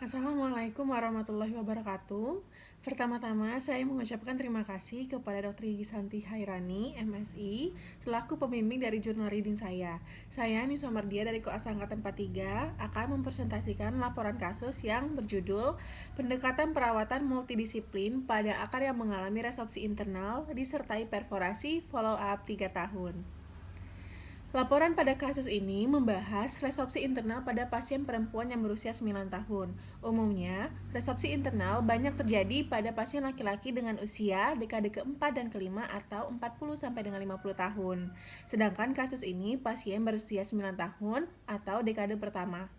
Assalamualaikum warahmatullahi wabarakatuh. Pertama-tama, saya mengucapkan terima kasih kepada Dr. Gigi Santi Hairani, MSI, selaku pembimbing dari jurnal reading saya. Saya, Niswa Mardia dari Koas Angkatan 43, akan mempresentasikan laporan kasus yang berjudul Pendekatan Perawatan Multidisiplin pada akar yang mengalami resorpsi internal disertai perforasi follow-up 3 tahun. Laporan pada kasus ini membahas resorpsi internal pada pasien perempuan yang berusia 9 tahun. Umumnya, resorpsi internal banyak terjadi pada pasien laki-laki dengan usia dekade keempat dan kelima atau 40 sampai dengan 50 tahun. Sedangkan kasus ini pasien berusia 9 tahun atau dekade pertama.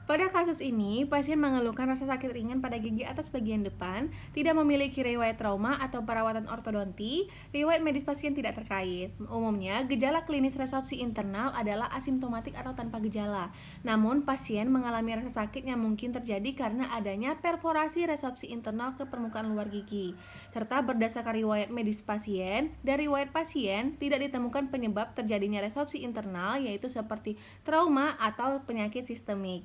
Pada kasus ini, pasien mengeluhkan rasa sakit ringan pada gigi atas bagian depan, tidak memiliki riwayat trauma atau perawatan ortodonti, riwayat medis pasien tidak terkait. Umumnya, gejala klinis resorpsi internal adalah asimptomatik atau tanpa gejala. Namun, pasien mengalami rasa sakit yang mungkin terjadi karena adanya perforasi resorpsi internal ke permukaan luar gigi. Serta berdasarkan riwayat medis pasien, dari riwayat pasien tidak ditemukan penyebab terjadinya resorpsi internal, yaitu seperti trauma atau penyakit sistemik.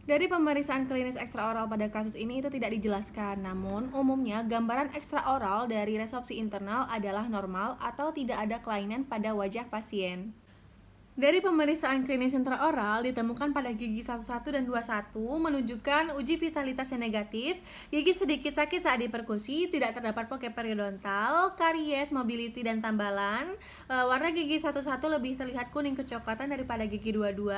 Dari pemeriksaan klinis ekstraoral pada kasus ini itu tidak dijelaskan, namun umumnya gambaran ekstraoral dari resorpsi internal adalah normal atau tidak ada kelainan pada wajah pasien. Dari pemeriksaan klinis intraoral ditemukan pada gigi 11 dan 21 menunjukkan uji vitalitas yang negatif, gigi sedikit sakit saat diperkusi, tidak terdapat poke periodontal, karies, mobility, dan tambalan. Warna gigi 11 lebih terlihat kuning kecoklatan daripada gigi 22.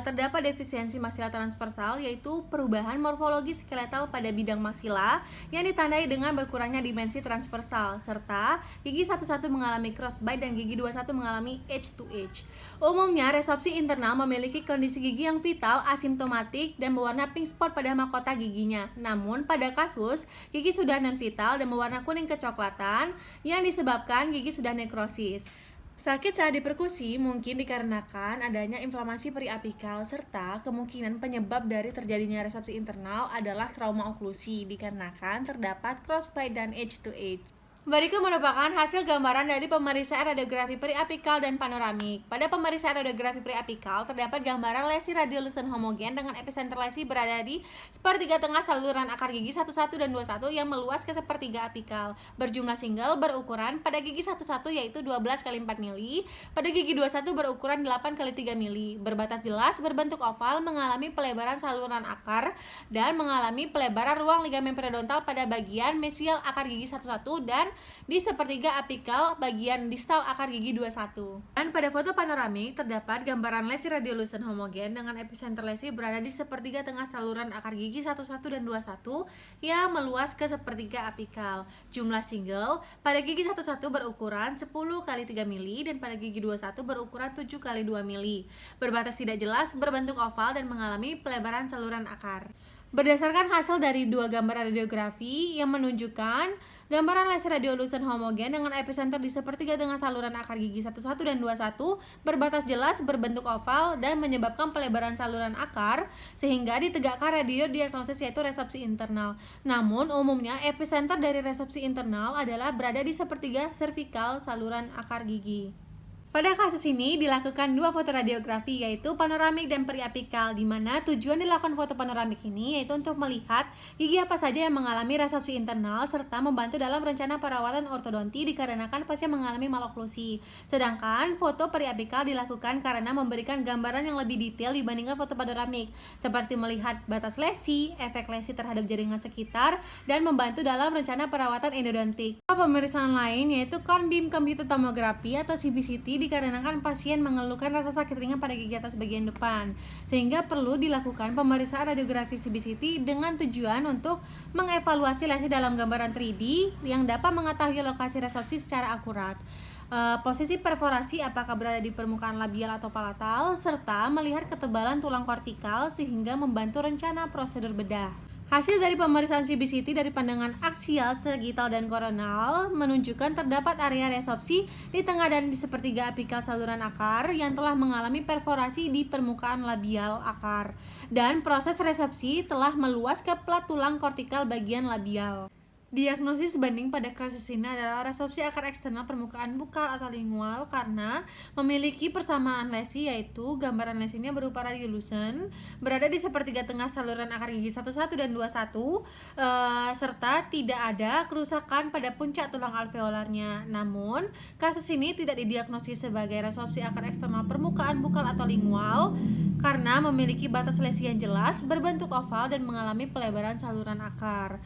Terdapat defisiensi maksila transversal, yaitu perubahan morfologi skeletal pada bidang maksila yang ditandai dengan berkurangnya dimensi transversal, serta gigi 11 mengalami crossbite dan gigi 21 mengalami edge to edge. Umumnya, resorpsi internal memiliki kondisi gigi yang vital, asimptomatik, dan berwarna pink spot pada mahkota giginya. Namun, pada kasus, gigi sudah non-vital dan berwarna kuning kecoklatan yang disebabkan gigi sudah nekrosis. Sakit saat diperkusi mungkin dikarenakan adanya inflamasi periapikal serta kemungkinan penyebab dari terjadinya resorpsi internal adalah trauma oklusi dikarenakan terdapat crossbite dan edge to edge. Berikut merupakan hasil gambaran dari pemeriksaan radiografi periapikal dan panoramik. Pada pemeriksaan radiografi periapikal terdapat gambaran lesi radiolucent homogen dengan epicenter lesi berada di sepertiga tengah saluran akar gigi 11 dan 21 yang meluas ke sepertiga apikal. Berjumlah single berukuran pada gigi 11 yaitu 12 x 4 mili, pada gigi 21 berukuran 8 x 3 mili. Berbatas jelas, berbentuk oval, mengalami pelebaran saluran akar dan mengalami pelebaran ruang ligamen periodontal pada bagian mesial akar gigi 11 dan di sepertiga apikal bagian distal akar gigi 21. Dan pada foto panoramik terdapat gambaran lesi radiolucent homogen dengan epicenter lesi berada di sepertiga tengah saluran akar gigi 11 dan 21 yang meluas ke sepertiga apikal. Jumlah single pada gigi 11 berukuran 10 x 3 mili dan pada gigi 21 berukuran 7 x 2 mili. Berbatas tidak jelas, berbentuk oval dan mengalami pelebaran saluran akar. Berdasarkan hasil dari dua gambar radiografi yang menunjukkan gambaran lesi radiolucent homogen dengan epicenter di sepertiga tengah saluran akar gigi 11 dan 21 berbatas jelas, berbentuk oval dan menyebabkan pelebaran saluran akar sehingga ditegakkan radiodiagnosis yaitu resorpsi internal. Namun umumnya epicenter dari resorpsi internal adalah berada di sepertiga servikal saluran akar gigi. Pada kasus ini dilakukan dua foto radiografi yaitu panoramik dan periapikal, di mana tujuan dilakukan foto panoramik ini yaitu untuk melihat gigi apa saja yang mengalami resorpsi internal serta membantu dalam rencana perawatan ortodonti dikarenakan pasien mengalami maloklusi. Sedangkan foto periapikal dilakukan karena memberikan gambaran yang lebih detail dibandingkan foto panoramik, seperti melihat batas lesi, efek lesi terhadap jaringan sekitar, dan membantu dalam rencana perawatan endodontik. Pemeriksaan lain yaitu cone beam computed tomography atau CBCT dikarenakan pasien mengeluhkan rasa sakit ringan pada gigi atas bagian depan, sehingga perlu dilakukan pemeriksaan radiografi CBCT dengan tujuan untuk mengevaluasi lesi dalam gambaran 3D yang dapat mengetahui lokasi resorpsi secara akurat. Posisi perforasi apakah berada di permukaan labial atau palatal, serta melihat ketebalan tulang kortikal sehingga membantu rencana prosedur bedah. Hasil dari pemeriksaan CBCT dari pandangan aksial, sagital, dan koronal menunjukkan terdapat area resorpsi di tengah dan di sepertiga apikal saluran akar yang telah mengalami perforasi di permukaan labial akar, dan proses resorpsi telah meluas ke plat tulang kortikal bagian labial. Diagnosis banding pada kasus ini adalah resopsi akar eksternal permukaan bukal atau lingual karena memiliki persamaan lesi, yaitu gambaran lesinya berupa radiolucent berada di sepertiga tengah saluran akar gigi 11 dan 21, serta tidak ada kerusakan pada puncak tulang alveolarnya. Namun, kasus ini tidak didiagnosis sebagai resopsi akar eksternal permukaan bukal atau lingual karena memiliki batas lesi yang jelas, berbentuk oval dan mengalami pelebaran saluran akar.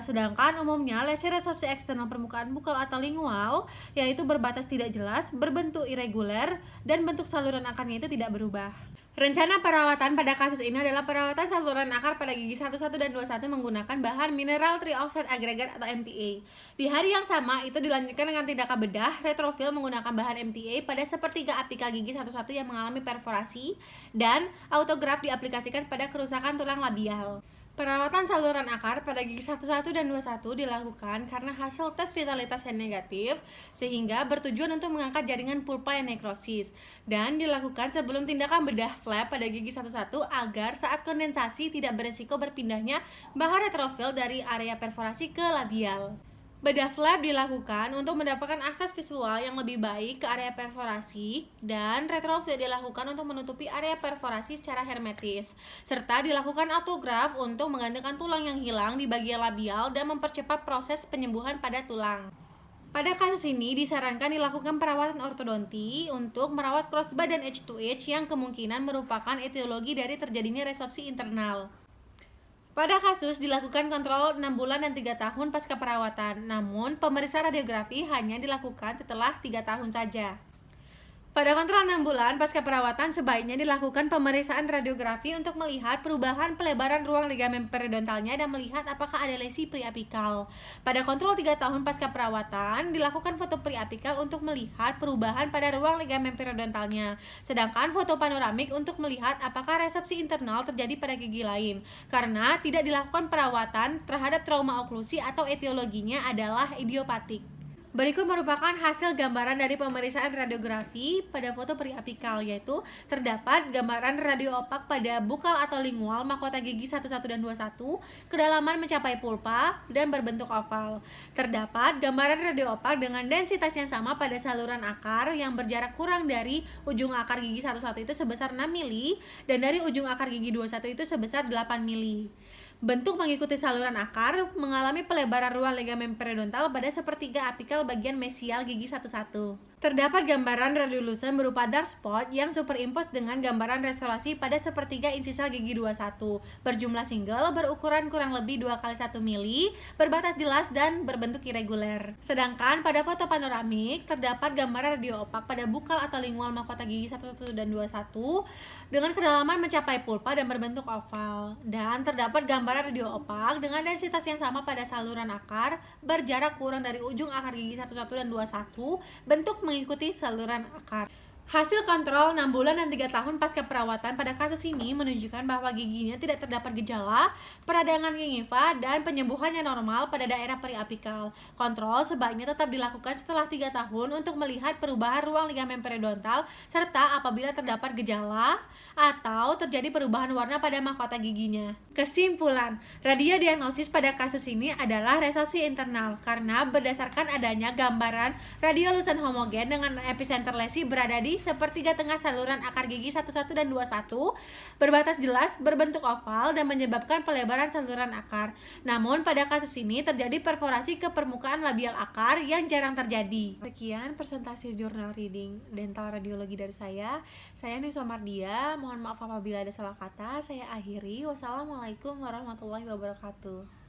Sedangkan umumnya lesi resopsi eksternal permukaan bukal atau lingual yaitu berbatas tidak jelas, berbentuk irregular, dan bentuk saluran akarnya itu tidak berubah. Rencana perawatan pada kasus ini adalah perawatan saluran akar pada gigi 11 dan 21 menggunakan bahan mineral trioxide agregat atau MTA. Di hari yang sama itu dilanjutkan dengan tindakan bedah retrofil menggunakan bahan MTA pada sepertiga apikal gigi 11 yang mengalami perforasi, dan autograf diaplikasikan pada kerusakan tulang labial. Perawatan saluran akar pada gigi 11 dan 21 dilakukan karena hasil tes vitalitas yang negatif, sehingga bertujuan untuk mengangkat jaringan pulpa yang nekrosis, dan dilakukan sebelum tindakan bedah flap pada gigi 11 agar saat kondensasi tidak beresiko berpindahnya bahan retrofil dari area perforasi ke labial. Bedah flap dilakukan untuk mendapatkan akses visual yang lebih baik ke area perforasi, dan retrofil dilakukan untuk menutupi area perforasi secara hermetis, serta dilakukan autograf untuk menggantikan tulang yang hilang di bagian labial dan mempercepat proses penyembuhan pada tulang. Pada kasus ini disarankan dilakukan perawatan ortodonti untuk merawat crossbud dan edge to edge yang kemungkinan merupakan etiologi dari terjadinya resopsi internal. Pada kasus dilakukan kontrol 6 bulan dan 3 tahun pasca perawatan, namun pemeriksaan radiografi hanya dilakukan setelah 3 tahun saja. Pada kontrol 6 bulan pasca perawatan sebaiknya dilakukan pemeriksaan radiografi untuk melihat perubahan pelebaran ruang ligamen periodontalnya dan melihat apakah ada lesi periapikal. Pada kontrol 3 tahun pasca perawatan dilakukan foto periapikal untuk melihat perubahan pada ruang ligamen periodontalnya, sedangkan foto panoramik untuk melihat apakah resepsi internal terjadi pada gigi lain, karena tidak dilakukan perawatan terhadap trauma oklusi atau etiologinya adalah idiopatik. Berikut merupakan hasil gambaran dari pemeriksaan radiografi pada foto periapikal, yaitu terdapat gambaran radio opak pada bukal atau lingual mahkota gigi 11 dan 21, kedalaman mencapai pulpa dan berbentuk oval. Terdapat gambaran radio opak dengan densitas yang sama pada saluran akar yang berjarak kurang dari ujung akar gigi 11 itu sebesar 6 mili dan dari ujung akar gigi 21 itu sebesar 8 mili. Bentuk mengikuti saluran akar mengalami pelebaran ruang ligamen periodontal pada sepertiga apikal bagian mesial gigi 11. Terdapat gambaran radiolucent berupa dark spot yang superimpos dengan gambaran restorasi pada sepertiga insisal gigi 21, berjumlah single, berukuran kurang lebih 2 x 1 mili, berbatas jelas dan berbentuk irregular. Sedangkan pada foto panoramik terdapat gambaran radio opak pada bukal atau lingual mahkota gigi 11 dan 21 dengan kedalaman mencapai pulpa dan berbentuk oval, dan terdapat gambaran radio opak dengan densitas yang sama pada saluran akar berjarak kurang dari ujung akar gigi 11 dan 21, bentuk mengikuti saluran akar. Hasil kontrol 6 bulan dan 3 tahun pasca perawatan pada kasus ini menunjukkan bahwa giginya tidak terdapat gejala, peradangan gingiva, dan penyembuhannya normal pada daerah periapikal. Kontrol sebaiknya tetap dilakukan setelah 3 tahun untuk melihat perubahan ruang ligamen periodontal, serta apabila terdapat gejala atau terjadi perubahan warna pada mahkota giginya. Kesimpulan, radiodiagnosis pada kasus ini adalah resopsi internal karena berdasarkan adanya gambaran radiolucent homogen dengan epicenter lesi berada di sepertiga tengah saluran akar gigi 11 dan 21, berbatas jelas, berbentuk oval, dan menyebabkan pelebaran saluran akar. Namun pada kasus ini terjadi perforasi ke permukaan labial akar yang jarang terjadi. Sekian presentasi jurnal reading dental radiologi dari saya. Saya Niswa Mardia, mohon maaf apabila ada salah kata. Saya akhiri. Wassalamualaikum warahmatullahi wabarakatuh.